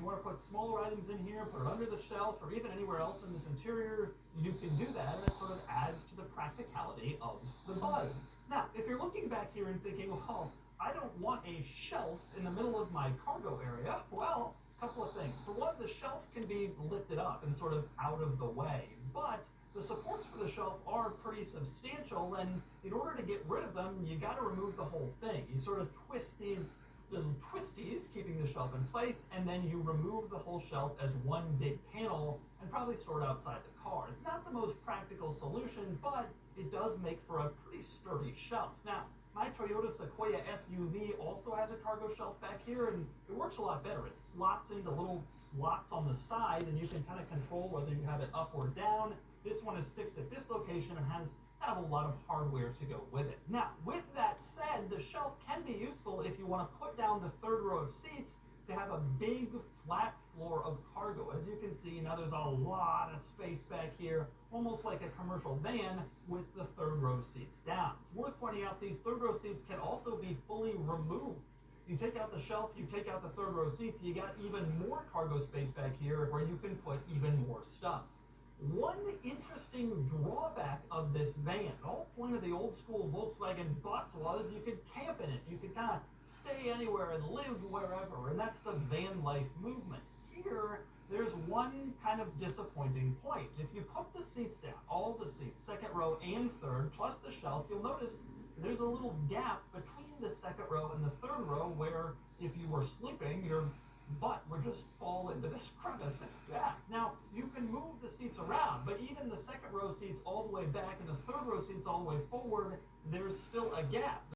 want to put smaller items in here, put it under the shelf, or even anywhere else in this interior, you can do that, and it sort of adds to the practicality of the buds. Now, if you're looking back here and thinking, well, I don't want a shelf in the middle of my cargo area, well, a couple of things. For one, the shelf can be lifted up and sort of out of the way, but the supports for the shelf are pretty substantial, and in order to get rid of them, you got to remove the whole thing. You sort of twist these little twisties, keeping the shelf in place, and then you remove the whole shelf as one big panel and probably store it outside the car. It's not the most practical solution, but it does make for a pretty sturdy shelf. Now, my Toyota Sequoia SUV also has a cargo shelf back here, and it works a lot better. It slots into little slots on the side, and you can kind of control whether you have it up or down. This one is fixed at this location and has kind of a lot of hardware to go with it. Now, with that said, the shelf can be useful if you want to put down the third row of seats to have a big flat floor of cargo. As you can see, now there's a lot of space back here, almost like a commercial van with the third row seats down. It's worth pointing out these third row seats can also be fully removed. You take out the shelf, you take out the third row seats, you got even more cargo space back here where you can put even more stuff. One interesting drawback of this van, the whole point of the old school Volkswagen bus was you could camp in it. You could kind of stay anywhere and live wherever, and that's the van life movement. Here, there's one kind of disappointing point. If you put the seats down, all the seats, second row and third, plus the shelf, you'll notice there's a little gap between the second row and the third row where if you were sleeping, your butt would just fall into this crevice in the back. Now, you can move the seats around, but even the second row seats all the way back and the third row seats all the way forward, there's still a gap.